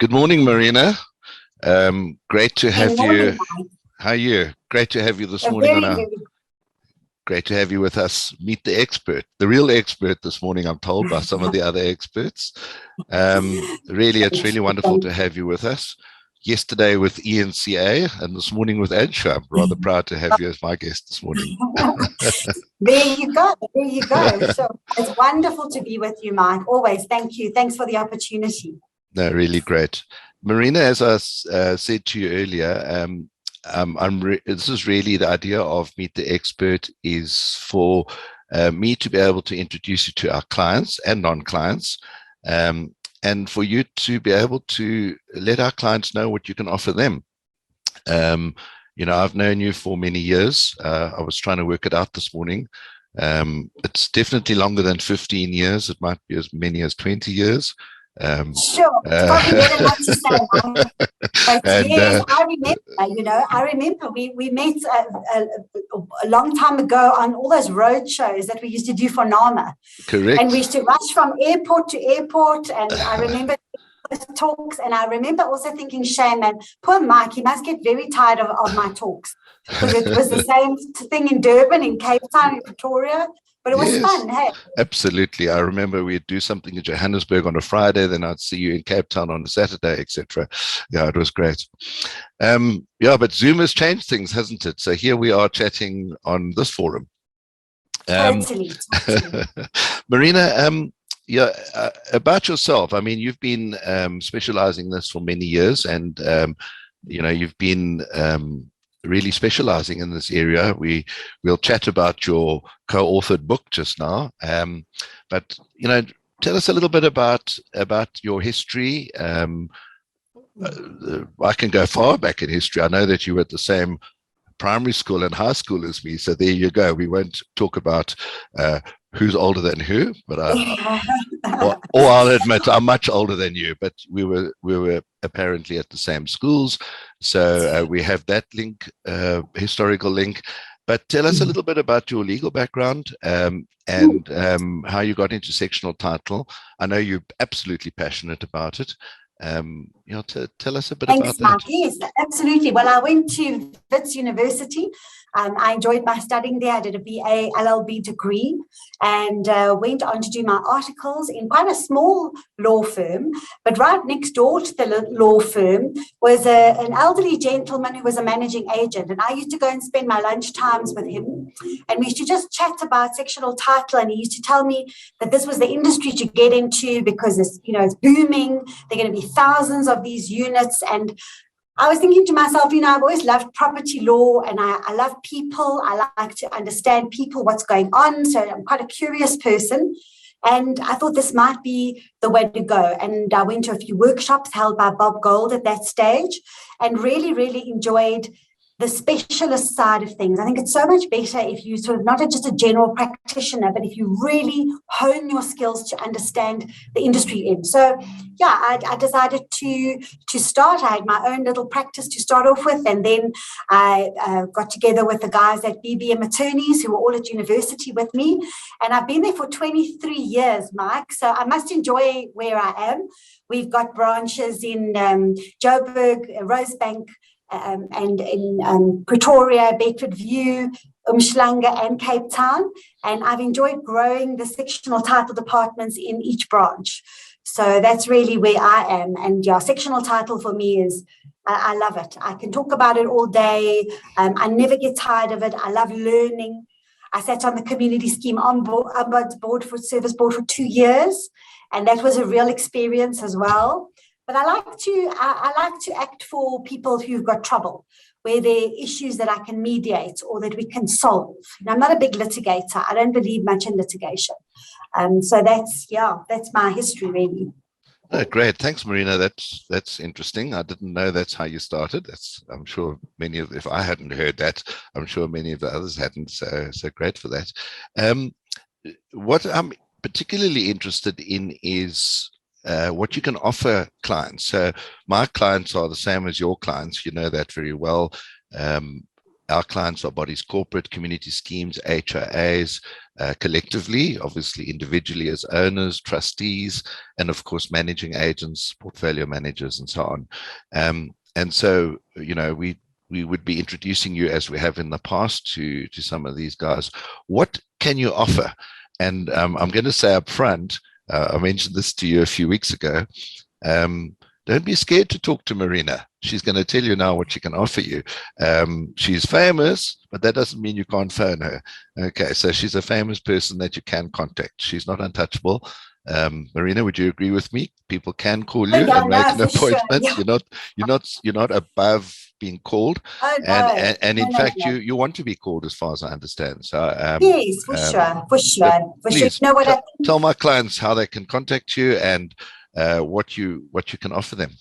Good morning, Marina. Great to have Good morning, you. Mike. How are you? Great to have you this A morning on very, our. very Great to have you with us. Meet the expert, the real expert this morning, I'm told by some of the other experts. Really, it's really wonderful to have you with us. Yesterday with ENCA and this morning with Addsure. I'm rather proud to have you as my guest this morning. There you go. There you go. So it's wonderful to be with you, Mike. Always. Thank you. Thanks for the opportunity. No, really great. Marina, as I said to you earlier, this is really the idea of Meet the Expert is for me to be able to introduce you to our clients and non-clients, and for you to be able to let our clients know what you can offer them. I've known you for many years. I was trying to work it out this morning. It's definitely longer than 15 years. It might be as many as 20 years. Sure, it's probably better not to say, Mike. But yes, I remember we met a long time ago on all those road shows that we used to do for NAMA. Correct. And we used to rush from airport to airport, and I remember talks, and I remember also thinking, shame, man, poor Mike, he must get very tired of my talks, because it was the same thing in Durban, in Cape Town, in Pretoria. But it was fun, hey? Absolutely. I remember we'd do something in Johannesburg on a Friday, then I'd see you in Cape Town on a Saturday, etc. Yeah, it was great. But Zoom has changed things, hasn't it? So here we are chatting on this forum. Totally. Marina, about yourself. I mean, you've been specializing in this for many years, and you've been really specializing in this area. We'll chat about your co-authored book just now, but tell us a little bit about your history. I can go far back in history. I know that you were at the same primary school and high school as me, so there you go. We won't talk about who's older than who, but I'll admit I'm much older than you, but we were apparently at the same schools, so we have that link, historical link. But tell us a little bit about your legal background, and how you got into sectional title. I know you're absolutely passionate about it. Tell us a bit about that. Mark. Yes, absolutely. Well, I went to Wits University. I enjoyed my studying there. I did a BA LLB degree, and went on to do my articles in quite a small law firm. But right next door to the law firm was an elderly gentleman who was a managing agent, and I used to go and spend my lunch times with him, and we used to just chat about sectional title, and he used to tell me that this was the industry to get into because it's booming. They're going to be thousands of these units, and I was thinking to myself, I've always loved property law, and I love people. I like to understand people, what's going on. So I'm quite a curious person. And I thought this might be the way to go. And I went to a few workshops held by Bob Gold at that stage, and really, really enjoyed the specialist side of things. I think it's so much better if you sort of not just a general practitioner, but if you really hone your skills to understand the industry in. So yeah, I decided to start. I had my own little practice to start off with, and then I got together with the guys at BBM attorneys who were all at university with me, and I've been there for 23 years, Mike, so I must enjoy where I am. We've got branches in Joburg, Rosebank, and in Pretoria, Bedfordview, Umhlanga, and Cape Town. And I've enjoyed growing the sectional title departments in each branch. So that's really where I am. And yeah, sectional title for me is, I love it. I can talk about it all day. I never get tired of it. I love learning. I sat on the community scheme service board for 2 years, and that was a real experience as well. But I like to act for people who've got trouble, where there are issues that I can mediate or that we can solve. I'm not a big litigator. I don't believe much in litigation. So that's my history, really. Oh, great. Thanks, Marina. That's interesting. I didn't know that's how you started. I'm sure if I hadn't heard that, I'm sure many of the others hadn't. So great for that. What I'm particularly interested in is what you can offer clients. So my clients are the same as your clients. You know that very well. our clients are bodies, corporate, community schemes, HRAs, collectively, obviously individually as owners, trustees, and of course managing agents, portfolio managers, and so on. And so, we would be introducing you, as we have in the past, to some of these guys. What can you offer? And I'm going to say up front, I mentioned this to you a few weeks ago. Don't be scared to talk to Marina. She's going to tell you now what she can offer you. She's famous, but that doesn't mean you can't phone her. Okay, so she's a famous person that you can contact. She's not untouchable. Marina, would you agree with me? People can call you and make an appointment. Sure. Yeah. You're not above being called. Oh, no. And in fact, you want to be called, as far as I understand. So yes, for sure. Please, you know what tell my clients how they can contact you and what you can offer them.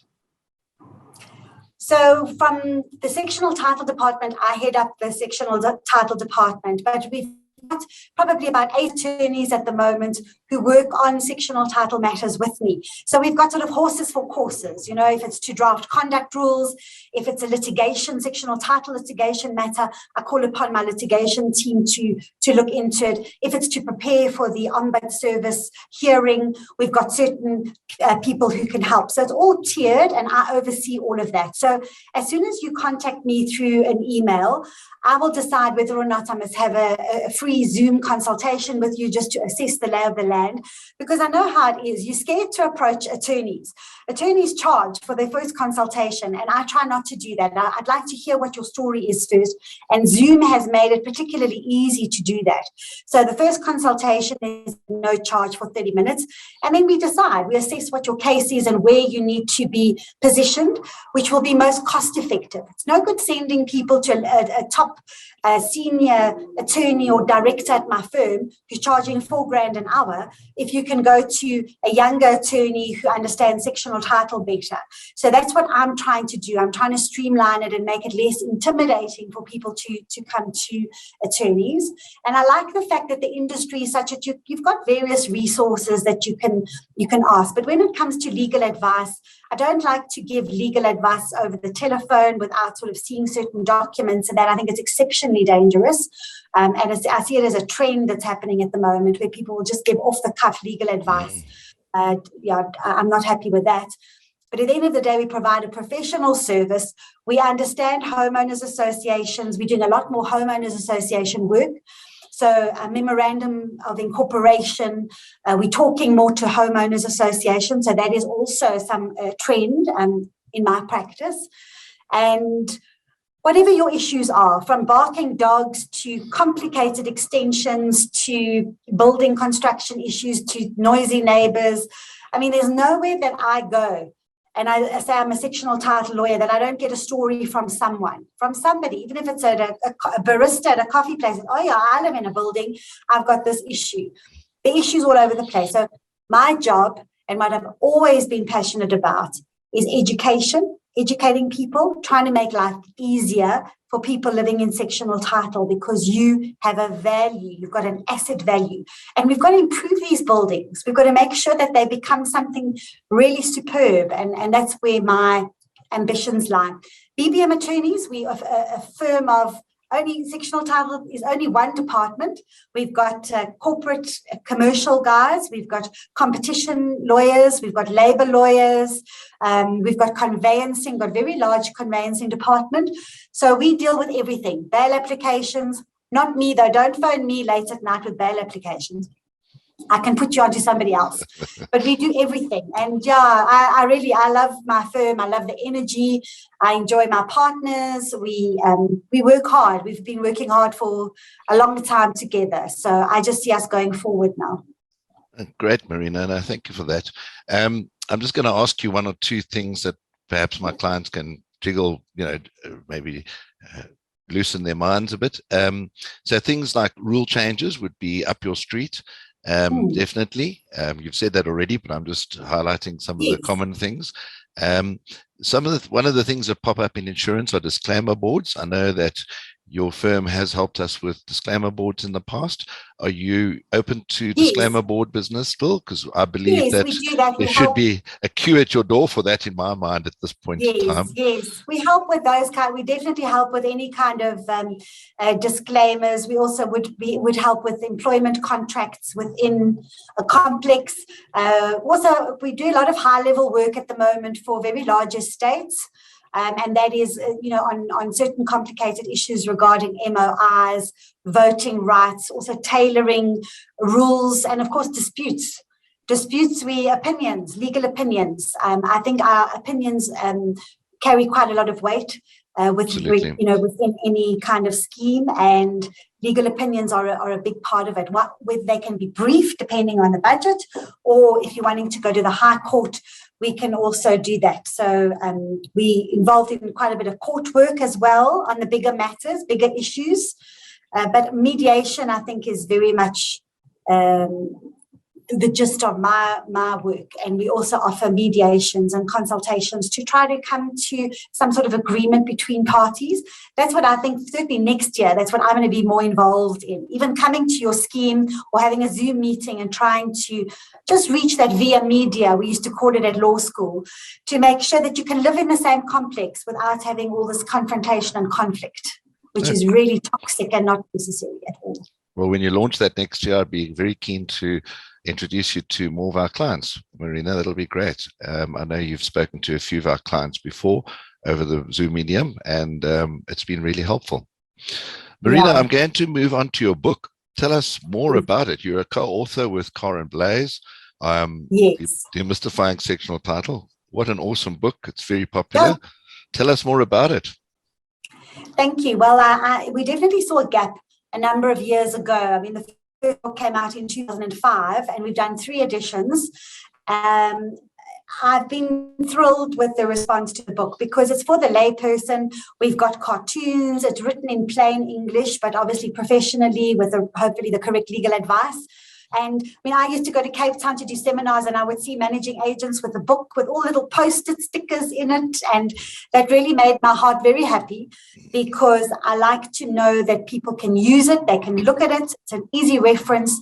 So from the sectional title department, I head up the sectional title department, but we've got probably about 8 attorneys at the moment who work on sectional title matters with me. So we've got sort of horses for courses, if it's to draft conduct rules, if it's a litigation, sectional title litigation matter, I call upon my litigation team to look into it. If it's to prepare for the Ombud service hearing, we've got certain people who can help. So it's all tiered and I oversee all of that. So as soon as you contact me through an email, I will decide whether or not I must have a free Zoom consultation with you just to assess the lay of the land, because I know how it is. You're scared to approach attorneys. Attorneys charge for their first consultation, and I try not to do that. I'd like to hear what your story is first, and Zoom has made it particularly easy to do that. So the first consultation is no charge for 30 minutes, and then we decide, we assess what your case is and where you need to be positioned, which will be most cost effective. It's no good sending people to a top senior attorney or director at my firm who's charging $4,000 an hour if you can go to a younger attorney who understands sectional title better. So that's what I'm trying to do. I'm trying to streamline it and make it less intimidating for people to come to attorneys. And I like the fact that the industry is such that you've got various resources that you can ask. But when it comes to legal advice, I don't like to give legal advice over the telephone without sort of seeing certain documents, and that I think it's exceptionally dangerous. And I see it as a trend that's happening at the moment where people will just give off-the-cuff legal advice. I'm not happy with that. But at the end of the day, we provide a professional service. We understand homeowners associations. We're doing a lot more homeowners association work. So a memorandum of incorporation, we're talking more to homeowners associations. So that is also some trend in my practice. And whatever your issues are, from barking dogs to complicated extensions to building construction issues to noisy neighbors, I mean, there's nowhere that I go and I say I'm a sectional title lawyer that I don't get a story from somebody, even if it's a barista at a coffee place. Oh yeah, I live in a building, I've got this issue. The issues all over the place. So my job and what I've always been passionate about is educating people, trying to make life easier for people living in sectional title, because you have a value, you've got an asset value, and we've got to improve these buildings. We've got to make sure that they become something really superb, and that's where my ambitions lie. BBM attorneys, we are a firm of only sectional title is only one department. We've got corporate commercial guys, we've got competition lawyers, we've got labor lawyers, we've got conveyancing, got a very large conveyancing department. So we deal with everything. Bail applications, not me though, don't phone me late at night with bail applications. I can put you onto somebody else, but we do everything. And yeah, I love my firm. I love the energy. I enjoy my partners. We work hard. We've been working hard for a long time together. So I just see us going forward now. Great, Marina, and I thank you for that. I'm just going to ask you one or two things that perhaps my clients can jiggle, maybe loosen their minds a bit. So things like rule changes would be up your street. Definitely. You've said that already, but I'm just highlighting some of the common things. One of the things that pop up in insurance are disclaimer boards. I know that your firm has helped us with disclaimer boards in the past. Are you open to Yes. disclaimer board business still? Because I believe Yes, that we do that. there should be a queue at your door for that in my mind at this point in time. Yes. We help with those we definitely help with any kind of disclaimers. We also would help with employment contracts within a complex. Also, we do a lot of high-level work at the moment for very large estates. And that is, on certain complicated issues regarding MOIs, voting rights, also tailoring rules, and of course disputes. Legal opinions. I think our opinions carry quite a lot of weight within any kind of scheme, and legal opinions are a big part of it. Whether they can be brief, depending on the budget, or if you're wanting to go to the High Court, we can also do that. So we involved in quite a bit of court work as well on the bigger matters, bigger issues. But mediation, I think, is very much the gist of my work. And we also offer mediations and consultations to try to come to some sort of agreement between parties. That's what I think, certainly next year, that's what I'm going to be more involved in. Even coming to your scheme or having a Zoom meeting and trying to just reach that via media, we used to call it at law school, to make sure that you can live in the same complex without having all this confrontation and conflict, which is really toxic and not necessary at all. Well, when you launch that next year, I'd be very keen to introduce you to more of our clients. Marina, that'll be great. I know you've spoken to a few of our clients before over the Zoom medium, and it's been really helpful. Marina, I'm going to move on to your book. Tell us more about it. You're a co-author with Karen Blaze. Yes. Demystifying Sectional Title. What an awesome book. It's very popular. Yeah. Tell us more about it. Thank you. Well, we definitely saw a gap a number of years ago. I mean, the first book came out in 2005, and we've done 3 editions. I've been thrilled with the response to the book because it's for the layperson. We've got cartoons. It's written in plain English, but obviously professionally with hopefully the correct legal advice. And I mean, I used to go to Cape Town to do seminars, and I would see managing agents with a book with all little post-it stickers in it. And that really made my heart very happy because I like to know that people can use it. They can look at it. It's an easy reference.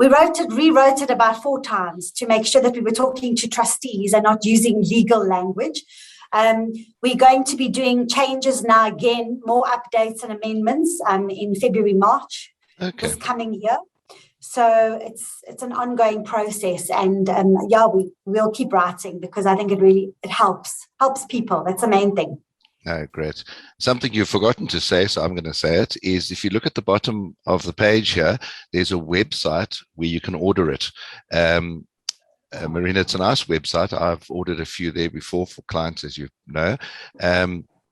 We rewrote it about 4 times to make sure that we were talking to trustees and not using legal language. We're going to be doing changes now again, more updates and amendments in February, March this coming year. So it's an ongoing process, and we'll keep writing because I think it helps people. That's the main thing. Oh, great. Something you've forgotten to say, so I'm going to say it, is if you look at the bottom of the page here, there's a website where you can order it. Marina, it's a nice website. I've ordered a few there before for clients, as you know.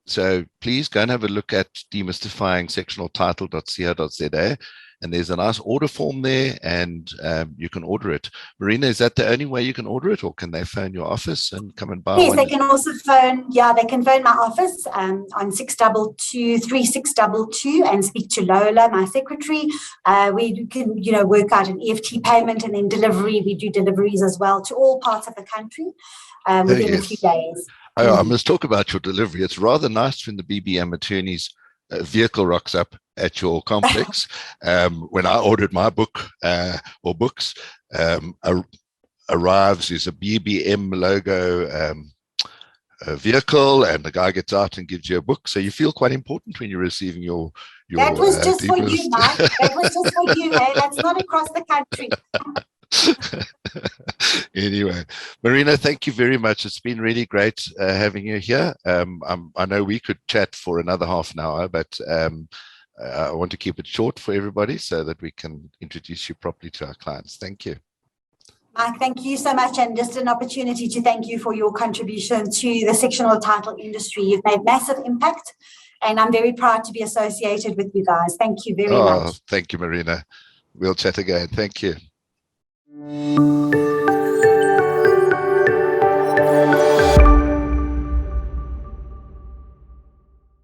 So please go and have a look at demystifyingsectionaltitle.co.za. And there's a nice order form there, and you can order it. Marina, is that the only way you can order it, or can they phone your office and come and buy one? Yes, they can also phone. Yeah, they can phone my office on 622-3622 and speak to Lola, my secretary. We can, work out an EFT payment, and then delivery. We do deliveries as well to all parts of the country within a few days. Oh, I must talk about your delivery. It's rather nice when the BBM attorney's vehicle rocks up at your complex. When I ordered my book or books, arrives is a BBM logo vehicle, and the guy gets out and gives you a book. So you feel quite important when you're receiving your that was just for you, Mike. That was just for you. That's not across the country. Anyway, Marina, thank you very much. It's been really great having you here. I know we could chat for another half an hour, but I want to keep it short for everybody so that we can introduce you properly to our clients. Thank you. Mike, thank you so much, and just an opportunity to thank you for your contribution to the sectional title industry. You've made massive impact, and I'm very proud to be associated with you guys. Thank you very much. Thank you, Marina. We'll chat again. Thank you.